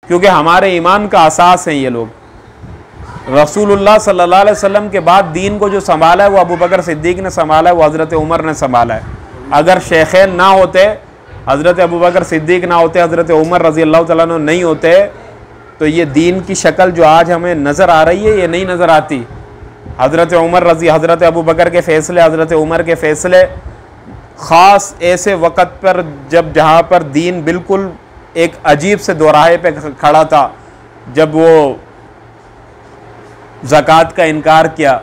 क्योंकि हमारे ईमान का असास हैं ये लोग। रसूलुल्लाह सल्लल्लाहु अलैहि वसल्लम के बाद दीन को जो संभाला है वो अबू बकर सिद्दीक ने संभाला है, वो हज़रत उमर ने संभाला है। अगर शेखैन ना होते, हज़रत अबू बकर सिद्दीक ना होते, हज़रत उमर रज़ी अल्लाह तआला अन्हु नहीं होते, तो ये दीन की शक्ल जो आज हमें नज़र आ रही है ये नहीं नज़र आती। हज़रत अबू बकर के फ़ैसले, हज़रत उमर के फ़ैसले ख़ास ऐसे वक़्त पर जब जहाँ पर दीन बिल्कुल एक अजीब से दोराहे पे खड़ा था, जब वो ज़कात का इनकार किया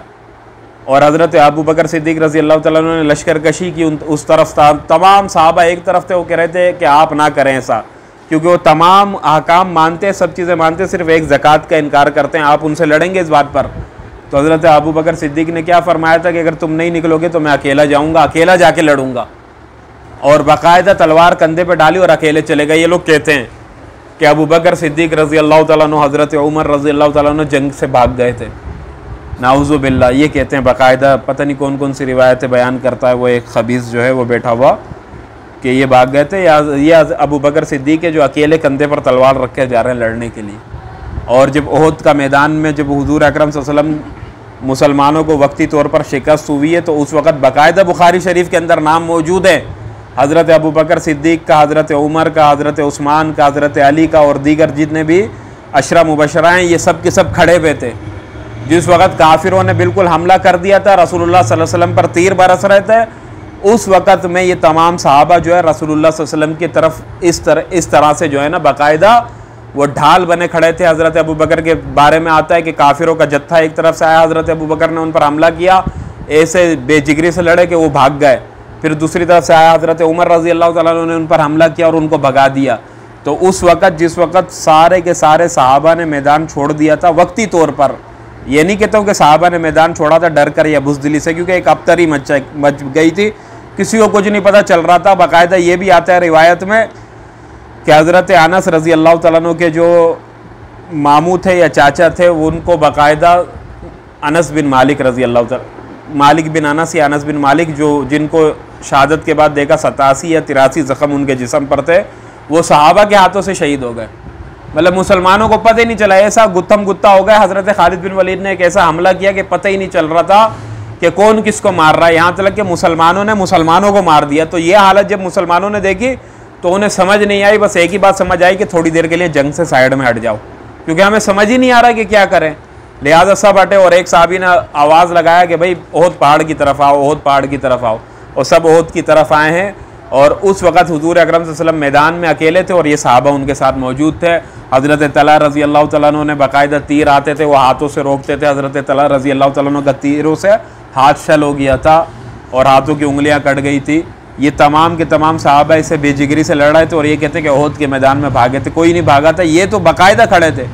और हज़रत अबू बकर सिद्दीक़ रज़ी अल्लाह तआला अन्हु ने लश्कर कशी की उस तरफ था, तमाम सहाबा एक तरफ थे, वो कह रहे थे कि आप ना करें ऐसा, क्योंकि वो तमाम अहकाम मानते हैं, सब चीज़ें मानते हैं, सिर्फ एक ज़कात का इनकार करते हैं, आप उनसे लड़ेंगे इस बात पर। तो हज़रत अबू बकर सिद्दीक़ ने क्या फरमाया था कि अगर तुम नहीं निकलोगे तो मैं अकेला जाऊँगा, अकेला जाके लड़ूँगा, और बाकायदा तलवार कंधे पर डाली और अकेले चले गए। ये लोग कहते हैं कि अबू बकर सिद्दीक़ रज़ी अल्लाह तआला अन्हु, हज़रत उमर रज़ी अल्लाह तआला अन्हु जंग से भाग गए थे, नाउज़ु बिल्लाह। ये कहते हैं बाकायदा, पता नहीं कौन कौन सी रिवायतें बयान करता है वो एक खबीस जो है वो बैठा हुआ, कि ये भाग गए थे, या ये अबू बकर सिद्दीक़ है जो अकेले कंधे पर तलवार रख के जा रहे हैं लड़ने के लिए। और जब ओहद का मैदान में जब हुज़ूर अकरम सल्लल्लाहु अलैहि वसल्लम मुसलमानों को वक्ती तौर पर शिकस्त हुई है, तो उस वक़्त बाकायदा बुखारी शरीफ के अंदर नाम मौजूद है हज़रत अबू बकर सिद्दीक़ का, हज़रत उमर का, हज़रत उस्मान का, हज़रत अली का, और दीगर जितने भी अशरा मुबशरा हैं ये सब के सब खड़े हुए थे। जिस वक़्त काफिरों ने बिल्कुल हमला कर दिया था, रसूलुल्लाह सल्लल्लाहु अलैहि वसल्लम पर तीर बरस रहे थे, उस वक़्त में ये तमाम सहाबा जो है रसूलुल्लाह सल्लल्लाहु अलैहि वसल्लम की तरफ इस तरह से जो है ना बाकायदा वो ढाल बने खड़े थे। हज़रत अबू बकर के बारे में आता है कि काफिरों का जत्था एक तरफ से आया, हज़रत अबू बकर ने उन पर हमला किया, ऐसे बेजिगरी से लड़े कि वो भाग गए। फिर दूसरी तरफ से आया हज़रत उमर रज़ी अल्लाह तआला अन्हु ने उन पर हमला किया और उनको भगा दिया। तो उस वक़्त जिस वक़्त सारे के सारे सहाबा ने मैदान छोड़ दिया था वक्ती तौर पर, ये नहीं कहता हूँ कि सहाबा ने मैदान छोड़ा था डर कर या बुज़दिली से, क्योंकि एक अबतरी मच गई थी, किसी को कुछ नहीं पता चल रहा था। बाकायदा ये भी आता है रिवायत में कि हज़रत अनस रज़ी अल्लाह तआला अन्हु के जो मामू थे या चाचा थे, उनको बाकायदा अनस बिन मालिक रज़ी अल्लाह तआला, मालिक बिन अनस या अनस बिन मालिक, जो जिनको शहादत के बाद देखा 87 या 83 ज़ख्म उनके जिस्म पर थे, वो सहाबा के हाथों से शहीद हो गए। मतलब मुसलमानों को पता ही नहीं चला, ऐसा गुत्थम गुत्ता हो गया। हज़रत खालिद बिन वलीद ने एक ऐसा हमला किया कि पता ही नहीं चल रहा था कि कौन किसको मार रहा है, यहाँ तक कि मुसलमानों ने मुसलमानों को मार दिया। तो ये हालत जब मुसलमानों ने देखी तो उन्हें समझ नहीं आई, बस एक ही बात समझ आई कि थोड़ी देर के लिए जंग से साइड में हट जाओ, क्योंकि हमें समझ ही नहीं आ रहा कि क्या करें। लिहाजा सब हटे और एक साहबी ने आवाज़ लगाया कि भाई ओहद पहाड़ की तरफ आओ, ओहद पहाड़ की तरफ आओ, और सब ओहद की तरफ आए हैं। और उस वक़्त हुज़ूर अकरम सल्लल्लाहु अलैहि वसल्लम मैदान में अकेले थे और ये सहाबा उनके साथ मौजूद थे। हज़रत तला रज़ी अल्लाह तआला अन्हु ने बाकायदा तीर आते थे वो हाथों से रोकते थे। हज़रत तला रज़ी अल्लाह तआला अन्हु का तीरों से हाथ शल हो गया था और हाथों की उंगलियां कट गई थी। ये तमाम के तमाम सहाबा इसे बेजिगरी से लड़ रहे थे और ये कहते कि ओहद के मैदान में भागे थे, कोई नहीं भागा था, ये तो बाकायदा खड़े थे।